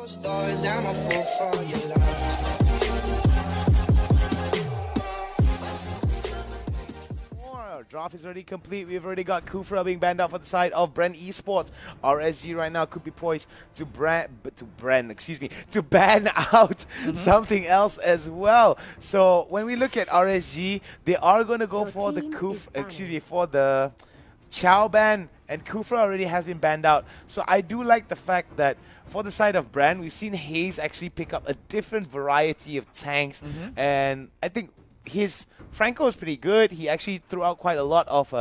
Draft is already complete. We've already got Kufra being banned out for the side of Bren Esports. RSG right now could be poised to ban out something else as well. So when we look at RSG, they are going to go for the for the Chao ban, and Kufra already has been banned out. So I do like the fact that for the side of Bren, we've seen Hayes actually pick up a different variety of tanks, and I think his Franco is pretty good. He actually threw out quite a lot of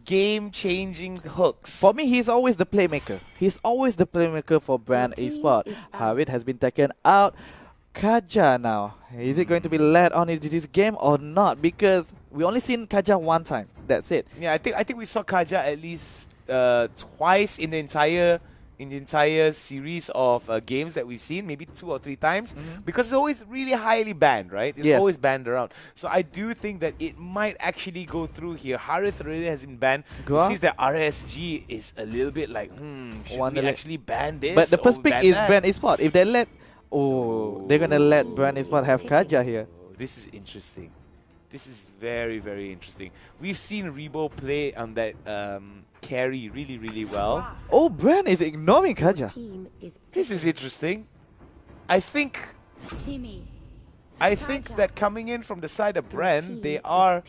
game-changing hooks. For me, he's always the playmaker. He's always the playmaker for Bren Esports. Harid has been taken out. Kaja now, is it going to be led on into this game or not? Because we only seen Kaja one time. That's it. Yeah, I think we saw Kaja at least twice in the entire series of games that we've seen, maybe 2 or 3 times, because it's always really highly banned, right? It's always banned around. So I do think that it might actually go through here. Harith already has been banned. It seems that RSG is a little bit like, should we actually ban this? But the first pick is Bren Esports. If they let, they're gonna let Bren Esports have Kaja here. This is interesting. This is very, very interesting. We've seen Rebo play on that carry really, really well. Oh, Bren is ignoring Kaja. This is interesting. I think that coming in from the side of Bren, they are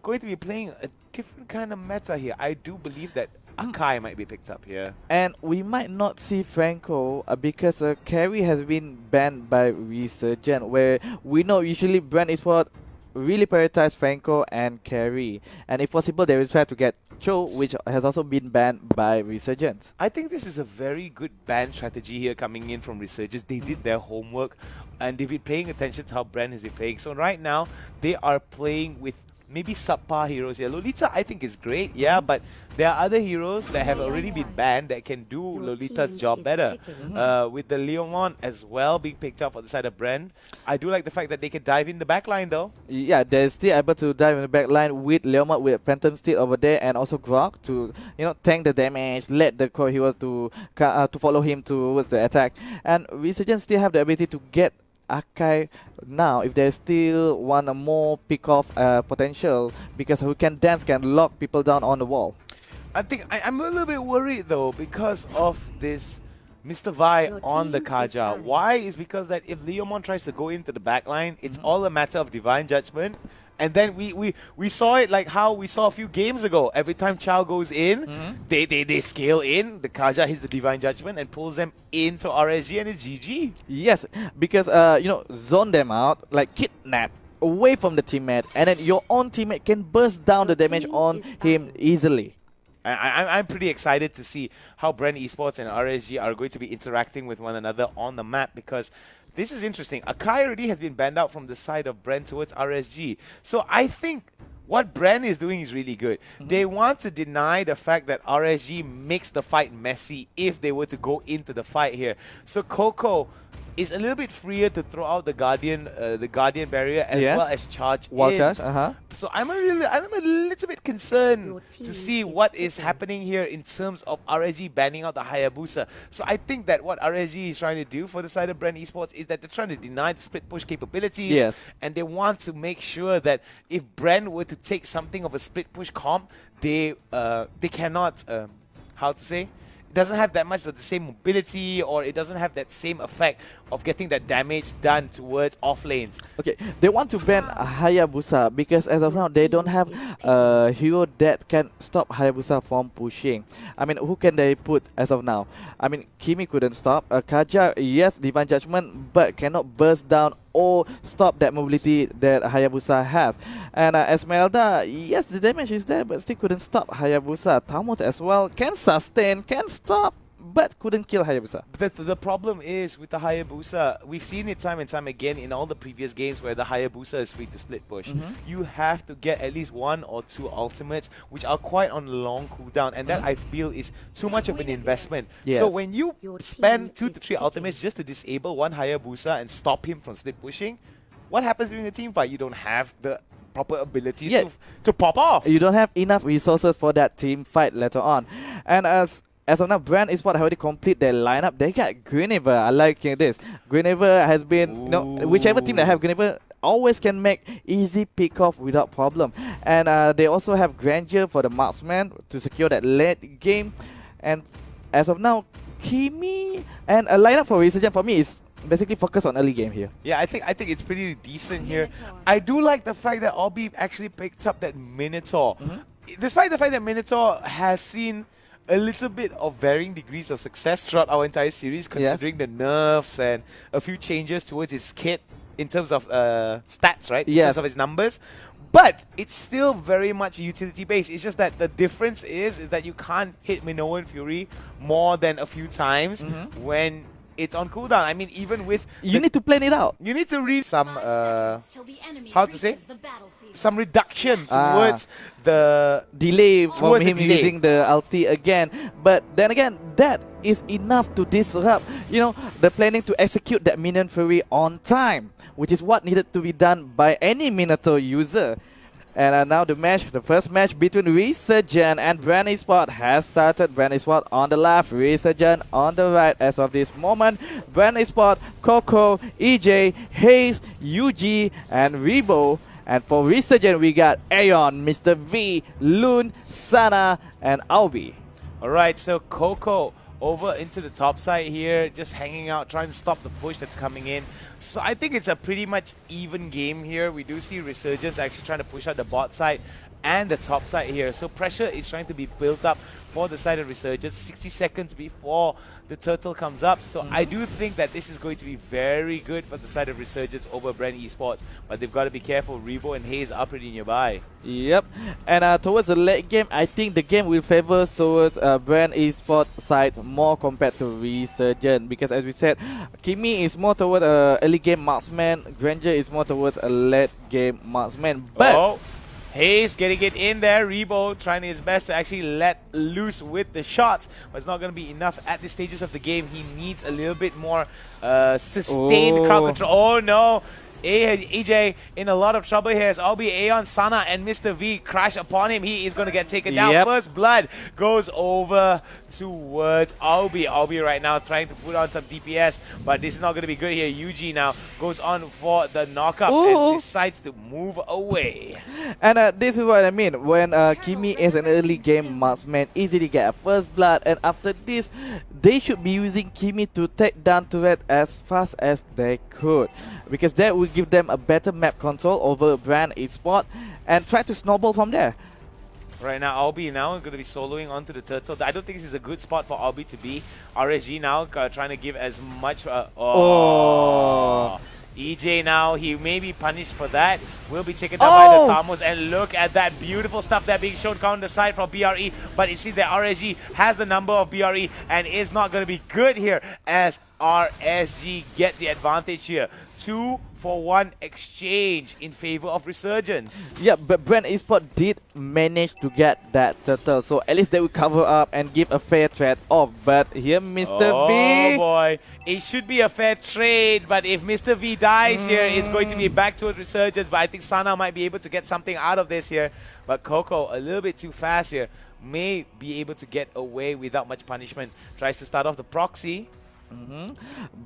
going to be playing a different kind of meta here. I do believe that Akai might be picked up here. And we might not see Franco because carry has been banned by Resurgence, where we know usually Bren Esports really prioritize Franco and carry. And if possible, they will try to get Cho, which has also been banned by Resurgence. I think this is a very good ban strategy here coming in from Resurgence. They did their homework and they've been paying attention to how Bren has been playing. So right now, they are playing with maybe subpar heroes here. Lolita, I think, is great, but there are other heroes that have already been banned that can do Lolita's job better. With the Leomon as well being picked up on the side of Bren, I do like the fact that they can dive in the backline though. Yeah, they're still able to dive in the backline with Leomon, with Phantom Steel over there, and also Grok to tank the damage, let the core hero to follow him towards the attack. And Resurgence still have the ability to get Akai now if they still want a more pick-off potential, because who can dance can lock people down on the wall. I think I'm a little bit worried though because of this Mr. Vi on the Kaja. Why is because that if Leomon tries to go into the backline, it's all a matter of divine judgment. And then we saw it like how we saw a few games ago. Every time Chao goes in, they scale in. The Kaja hits the Divine Judgment and pulls them into RSG, and it's GG. Yes, because zone them out, like kidnap away from the teammate, and then your own teammate can burst down the damage on him easily. I'm pretty excited to see how Bren Esports and RSG are going to be interacting with one another on the map, because this is interesting. Akai already has been banned out from the side of Bren towards RSG. So I think what Bren is doing is really good. They want to deny the fact that RSG makes the fight messy if they were to go into the fight here. So Coco is a little bit freer to throw out the Guardian barrier as well as charge in. So I'm a little bit concerned to see what is happening here in terms of RSG banning out the Hayabusa. So I think that what RSG is trying to do for the side of Bren Esports is that they're trying to deny the split push capabilities, and they want to make sure that if Bren were to take something of a split push comp, they cannot how to say, it doesn't have that much of the same mobility, or it doesn't have that same effect of getting that damage done towards off lanes. Okay, they want to ban Hayabusa because as of now they don't have a hero that can stop Hayabusa from pushing. I mean, who can they put as of now? I mean, Kimi couldn't stop. Kaja, yes, Divine Judgment, but cannot burst down or stop that mobility that Hayabusa has. And Esmeralda, yes, the damage is there, but still couldn't stop Hayabusa. Talmud as well can sustain, can stop, but couldn't kill Hayabusa. The problem is with the Hayabusa, we've seen it time and time again in all the previous games where the Hayabusa is free to split push. You have to get at least 1 or 2 ultimates, which are quite on long cooldown, and that I feel is too much of an investment. So when you spend 2 to 3 ultimates just to disable one Hayabusa and stop him from split pushing, what happens during the team fight? You don't have the proper abilities to pop off. You don't have enough resources for that team fight later on. And as as of now, Bren Esports have already complete their lineup. They got Guinevere. I like this. Guinevere has been, whichever team that have Guinevere always can make easy pick off without problem. And they also have Grandeur for the marksman to secure that late game. And as of now, Kimi and a lineup for Resurgence for me is basically focus on early game here. Yeah, I think it's pretty decent here. I do like the fact that Albi actually picked up that Minotaur. Despite the fact that Minotaur has seen a little bit of varying degrees of success throughout our entire series, considering the nerfs and a few changes towards his kit in terms of stats, right? In terms of his numbers. But it's still very much utility based. It's just that the difference is that you can't hit Minoan Fury more than a few times when it's on cooldown. I mean, even with you need to plan it out. You need to read some how to say, some reduction towards the delay from him using the ulti again. But then again, that is enough to disrupt, you know, the planning to execute that Minion Fury on time, which is what needed to be done by any Minotaur user. And now the first match between Resurgence and Bren Esports has started. Bren Esports on the left, Resurgence on the right as of this moment. Bren Esports, Coco, EJ, Hayes, UG, and Rebo. And for Resurgence, we got Aeon, Mr. V, Loon, Sana, and Albi. Alright, so Coco over into the top side here, just hanging out, trying to stop the push that's coming in. So I think it's a pretty much even game here. We do see Resurgence actually trying to push out the bot side and the top side here. So pressure is trying to be built up for the side of Resurgence 60 seconds before the turtle comes up. So I do think that this is going to be very good for the side of Resurgence over Bren Esports. But they've got to be careful. Rebo and Hayes are pretty nearby. Yep. And towards the late game, I think the game will favor towards Bren Esports side more compared to Resurgence. Because as we said, Kimi is more towards early game marksman. Granger is more towards a late game marksman. But Hayes getting it in there. Rebo trying his best to actually let loose with the shots, but it's not going to be enough at the stages of the game. He needs a little bit more sustained crowd control. Oh no! EJ in a lot of trouble here as Albi, Aeon, Sana, and Mr. V crash upon him. He is going to get taken down. First blood goes over towards Albi. Albi right now trying to put on some DPS, but this is not going to be good here. UG now goes on for the knockup and decides to move away. And this is what I mean. When Kimi is an early game marksman, easily get a first blood, and after this, they should be using Kimi to take down turret as fast as they could, because that will give them a better map control over Bren Esports and try to snowball from there. Right now, Albi now going to be soloing onto the turtle. I don't think this is a good spot for Albi to be. RSG now trying to give as much. EJ now, he may be punished for that. Will be taken down by the Thamos. And look at that beautiful stuff that being shown down the side from BRE. But it seems that RSG has the number of BRE and is not going to be good here as RSG get the advantage here. 2-for-1 exchange in favor of Resurgence. Yeah, but Bren Esports did manage to get that turtle, so at least they will cover up and give a fair trade off. But here, Mr. V. Oh boy, it should be a fair trade, but if Mr. V dies here, it's going to be back towards Resurgence. But I think Sana might be able to get something out of this here. But Coco, a little bit too fast here, may be able to get away without much punishment. Tries to start off the proxy.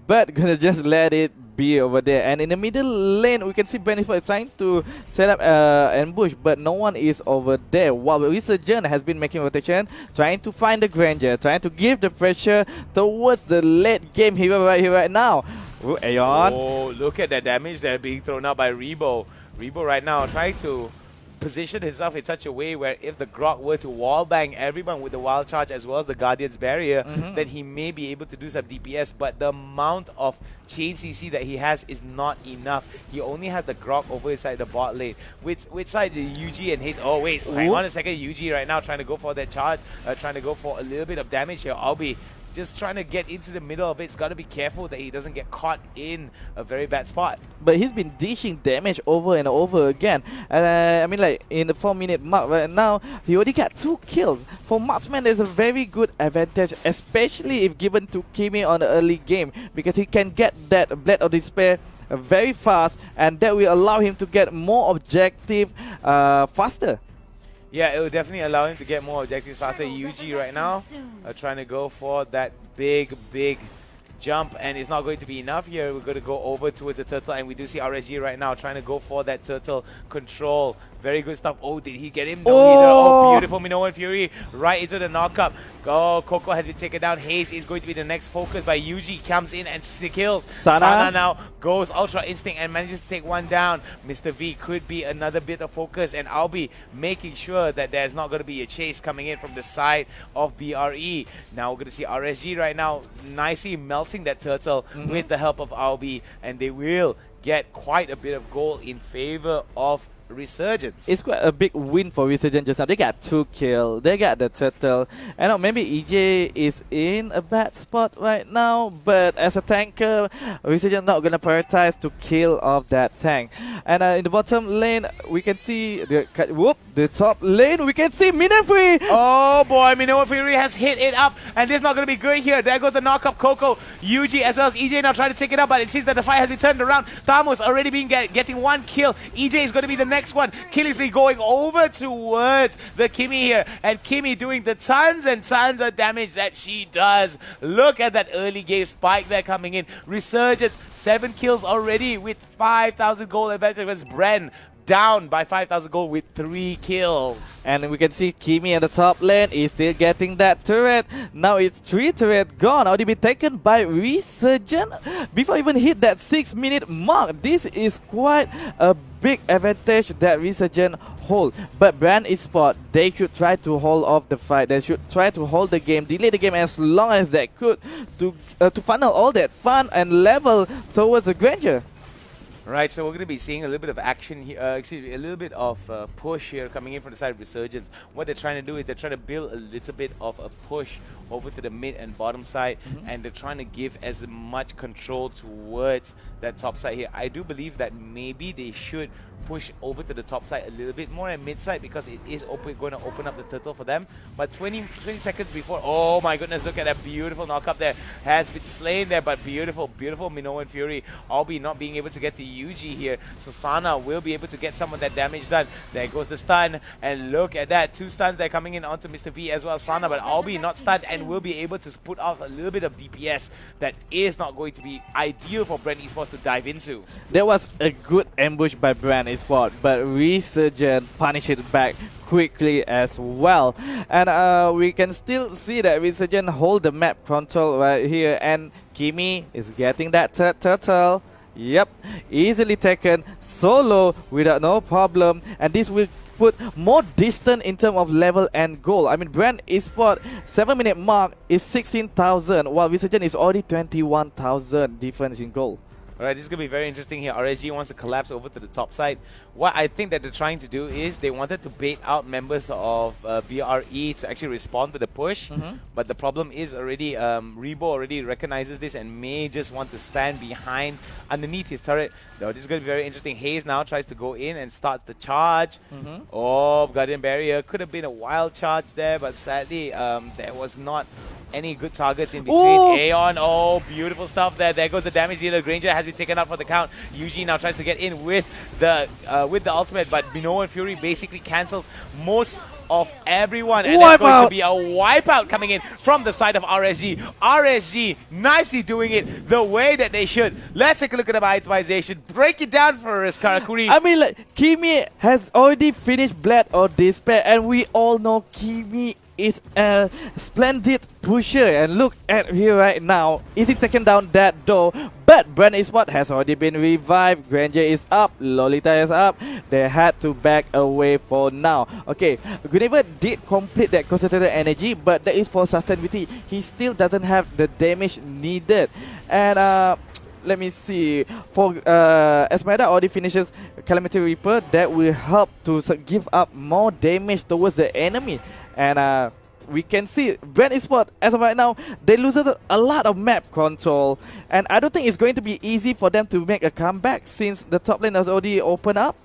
But gonna just let it be over there. And in the middle lane, we can see Bren Esports trying to set up ambush, but no one is over there. While Resurgence has been making rotation, trying to find the Granger, trying to give the pressure towards the late game hero right here, right now. Ooh, Aeon. Oh, look at that damage that being thrown out by Rebo. Rebo right now trying to position himself in such a way where if the Grok were to wallbang everyone with the wild charge as well as the Guardian's barrier, then he may be able to do some DPS, but the amount of chain CC that he has is not enough. He only has the Grok over inside the bot lane. Which side the UG and Hayes? Oh wait, hang on a second. UG right now trying to go for that charge, trying to go for a little bit of damage here. Albi just trying to get into the middle of it. He's got to be careful that he doesn't get caught in a very bad spot. But he's been dishing damage over and over again. I mean, like in the 4-minute mark right now, he already got 2 kills. For marksman, there's a very good advantage, especially if given to Kimi on the early game, because he can get that Blade of Despair very fast, and that will allow him to get more objective faster. Yeah, it will definitely allow him to get more objectives faster. Yuji right now trying to go for that big jump, and it's not going to be enough here. We're going to go over towards the turtle, and we do see RSG right now trying to go for that turtle control. Very good stuff. Oh, did he get him? No, he did. Oh, beautiful Minoan Fury right into the knockup. Oh, Coco has been taken down. Haze is going to be the next focus, by Yuji comes in and kills. Sana now goes Ultra Instinct and manages to take one down. Mr. V could be another bit of focus, and I'll be making sure that there's not going to be a chase coming in from the side of BRE. Now we're going to see RSG right now nicely melting that turtle with the help of Albi, and they will get quite a bit of gold in favor of Resurgence. It's quite a big win for Resurgence just now. They got 2 kills. They got the turtle. And maybe EJ is in a bad spot right now, but as a tanker, Resurgence not gonna prioritize to kill off that tank. And in the bottom lane, we can see the top lane. We can see Minoan Fury. Oh boy, Minoan Fury has hit it up, and this is not gonna be good here. There goes the knock up. Coco, Yuji, as well as EJ now trying to take it up, but it seems that the fight has been turned around. Thamus already been getting 1 kill. EJ is gonna be the next one. Killingsby going over towards the Kimi here, and Kimi doing the tons and tons of damage that she does. Look at that early game spike there coming in. Resurgence 7 kills already with 5,000 gold advantage against Bren. Down by 5,000 gold with 3 kills. And we can see Kimi at the top lane is still getting that turret. Now it's 3 turret gone. Already been taken by Resurgence before even hit that 6-minute mark. This is quite a big advantage that Resurgence hold. But Bren Esports, they should try to hold off the fight. They should try to hold the game, delay the game as long as they could to funnel all that fun and level towards the grandeur. Right, so we're going to be seeing a little bit of action here, a little bit of push here coming in from the side of Resurgence. What they're trying to do is they're trying to build a little bit of a push over to the mid and bottom side, and they're trying to give as much control towards that top side here. I do believe that maybe they should push over to the top side a little bit more and mid side, because it is going to open up the turtle for them. But 20 seconds before, oh my goodness, look at that beautiful knock up there. Has been slain there, but beautiful Minoan Fury. Albi not being able to get to Yuji here, so Sana will be able to get some of that damage done. There goes the stun, and look at that, 2 stuns there coming in onto Mr. V as well as Sana, but Albi not stunned and will be able to put off a little bit of DPS that is not going to be ideal for Bren Esports to dive into. There was a good ambush by Bren Esports, but Resurgence punished it back quickly as well. And we can still see that Resurgence hold the map control right here, and Kimi is getting that turtle. Yep, easily taken solo without no problem, and this will put more distance in terms of level and goal. I mean, Bren Esports 7-minute mark is 16,000, while Resurgence is already 21,000 difference in goal. Alright, this is going to be very interesting here. RSG wants to collapse over to the top side. What I think that they're trying to do is they wanted to bait out members of BRE to actually respond to the push. But the problem is already, Rebo already recognizes this and may just want to stand behind underneath his turret. Though this is going to be very interesting. Haze now tries to go in and starts the charge. Oh, Guardian Barrier. Could have been a wild charge there, but sadly, there was not any good targets in between. Aeon, oh, beautiful stuff there. There goes the damage dealer. Granger has been taken out for the count. Yuji now tries to get in with the ultimate, but Minoan Fury basically cancels most of everyone, and there's going to be a wipeout coming in from the side of RSG. RSG nicely doing it the way that they should. Let's take a look at the itemization. Break it down for us, Karakuri. I mean, like, Kimi has already finished Blade or Despair, and we all know Kimi is a splendid pusher, and look at here right now. Is he taking down that door? But Bren Esports has already been revived. Granger is up, Lolita is up. They had to back away for now. Okay, Guinevere did complete that concentrated energy, but that is for sustainability. He still doesn't have the damage needed. And let me see. For Esmeralda already finishes Calamity Reaper, that will help to give up more damage towards the enemy. And we can see Bren Esports as of right now, they lose a lot of map control, and I don't think it's going to be easy for them to make a comeback since the top lane has already opened up.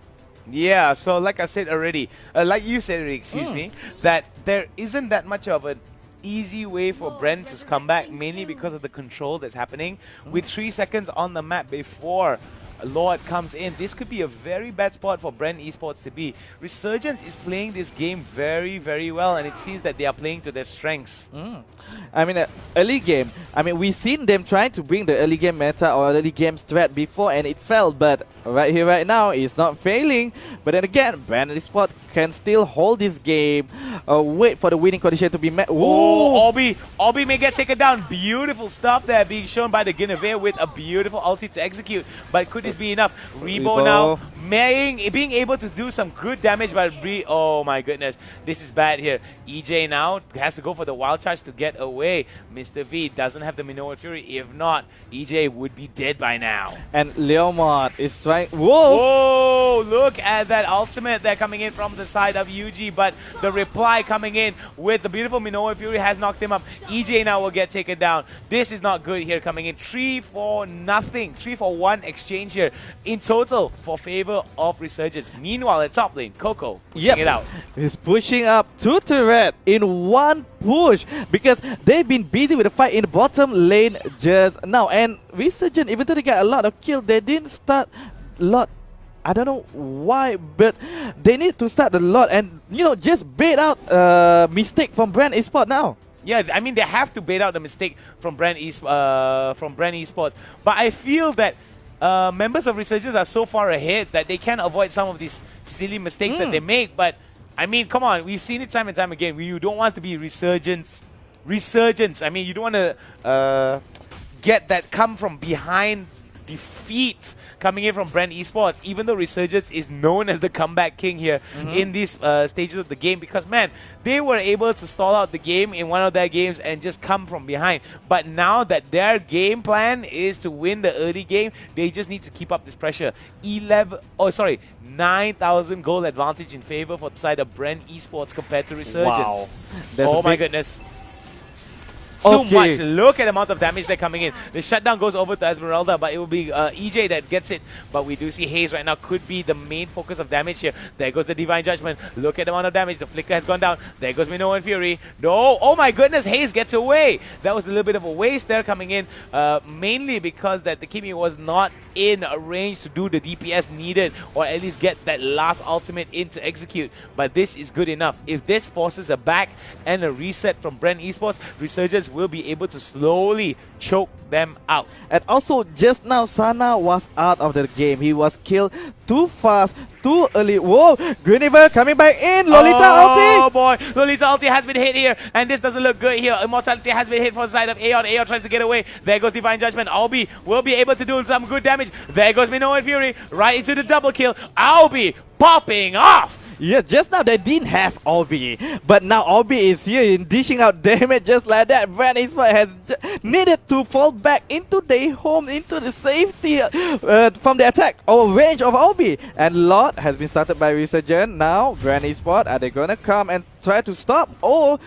Yeah, so like I said already, like you said already, excuse me, that there isn't that much of an easy way for Bren to come back, mainly because of the control that's happening. With 3 seconds on the map before Lord comes in. This could be a very bad spot for Bren Esports to be. Resurgence is playing this game very, very well, and it seems that they are playing to their strengths. I mean, early game. I mean, we've seen them trying to bring the early game meta or early game strat before, and it failed. But right here, right now, it's not failing. But then again, Bren Esports can still hold this game. Wait for the winning condition to be met. Oh, Obi may get taken down. Beautiful stuff there being shown by the Guinevere with a beautiful ulti to execute. But could this be enough? Rebo now being able to do some good damage, but oh my goodness, this is bad here. EJ now has to go for the wild charge to get away. Mr. V doesn't have the Minoan Fury. If not, EJ would be dead by now. And Leomod is trying. Whoa! Look at that ultimate there coming in from the side of UG, but the reply coming in with the beautiful Minoan Fury has knocked him up. EJ now will get taken down. This is not good here coming in. 3-4-0. 3-for-1 exchange here in total for favor of Resurgence. Meanwhile, at top lane, Coco pushing it out. He's pushing up to turret in one push because they've been busy with the fight in the bottom lane just now. And Resurgence, even though they got a lot of kills, they didn't start a lot. I don't know why, but they need to start a lot and, you know, just bait out a mistake from Bren Esports now. Yeah, I mean, they have to bait out the mistake from Bren Esports. But I feel that members of Resurgence are so far ahead that they can avoid some of these silly mistakes that they make. But, I mean, come on, we've seen it time and time again. You don't want to be Resurgence. I mean, you don't want to get that come from behind defeat coming in from Bren Esports, even though Resurgence is known as the comeback king here in these stages of the game, because, man, they were able to stall out the game in one of their games and just come from behind. But now that their game plan is to win the early game, they just need to keep up this pressure. 9,000 gold advantage in favor for the side of Bren Esports compared to Resurgence. Wow. Oh my goodness. Too much. Look at the amount of damage they're coming in. The shutdown goes over to Esmeralda, but it will be EJ that gets it. But we do see Haze right now could be the main focus of damage here. There goes the Divine Judgment. Look at the amount of damage. The Flicker has gone down. There goes Minoan Fury. No. Oh my goodness. Haze gets away. That was a little bit of a waste there coming in. Mainly because that the Kimi was not in a range to do the DPS needed, or at least get that last ultimate in to execute. But this is good enough. If this forces a back and a reset from Bren Esports, Resurgence will be able to slowly choke them out. And also, just now, Sana was out of the game. He was killed too fast, too early. Whoa, Guinevere coming back in. Lolita ulti. Oh boy, Lolita ulti has been hit here, and this doesn't look good here. Immortality has been hit from the side of Aeon. Aeon tries to get away. There goes Divine Judgment. Albi will be able to do some good damage. There goes Minoan Fury right into the double kill. Albi popping off. Yeah, just now they didn't have Obi, but now Obi is here in dishing out damage just like that. Bren Esports has needed to fall back into their home, into the safety from the attack or range of Obi. And Lord has been started by Resurgence. Now, Bren Esports, are they gonna come and try to stop, or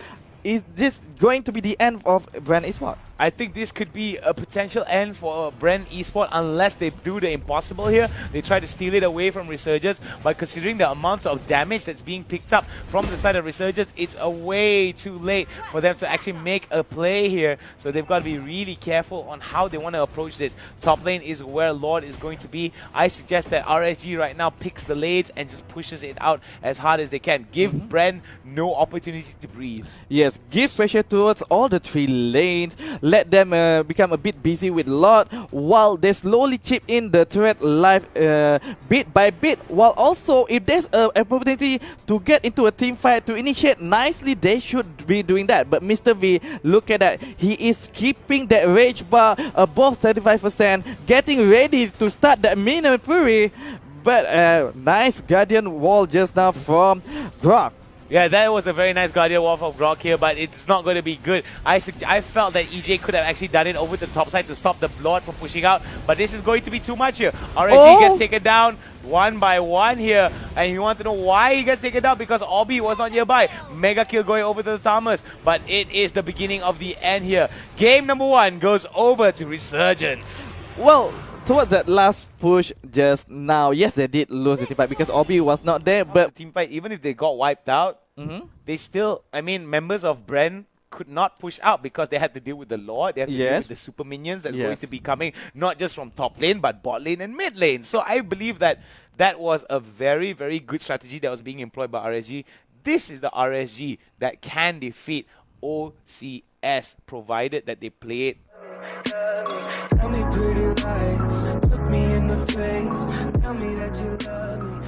is this going to be the end of Bren Esports? I think this could be a potential end for Bren Esports unless they do the impossible here. They try to steal it away from Resurgence, but considering the amount of damage that's being picked up from the side of Resurgence, it's a way too late for them to actually make a play here. So they've got to be really careful on how they want to approach this. Top lane is where Lord is going to be. I suggest that RSG right now picks the lanes and just pushes it out as hard as they can. Give Bren no opportunity to breathe. Yes, give pressure towards all the three lanes. Let them become a bit busy with Lord while they slowly chip in the turret life bit by bit. While also, if there's an opportunity to get into a team fight to initiate nicely, they should be doing that. But Mr. V, look at that. He is keeping that rage bar above 35%, getting ready to start that Minoan Fury. But nice Guardian wall just now from Grok. Yeah, that was a very nice Guardian Wall from Grok here, but it's not going to be good. I felt that EJ could have actually done it over the top side to stop the Lord from pushing out, but this is going to be too much here. RSG gets taken down one by one here, and you want to know why he gets taken down? Because Obi was not nearby. Mega kill going over to the Thomas, but it is the beginning of the end here. Game number 1 goes over to Resurgence. Well, towards that last push just now, yes, they did lose the team fight because Obi was not there, but team fight, even if they got wiped out, they still, I mean, members of Bren could not push out because they had to deal with the Lord, they had to deal Yes. with the super minions that's going Yes. to be coming, not just from top lane, but bot lane and mid lane. So I believe that that was a very, very good strategy that was being employed by RSG. This is the RSG that can defeat OCS, provided that they play it. Tell me pretty lies, look me in the face, tell me that you love me.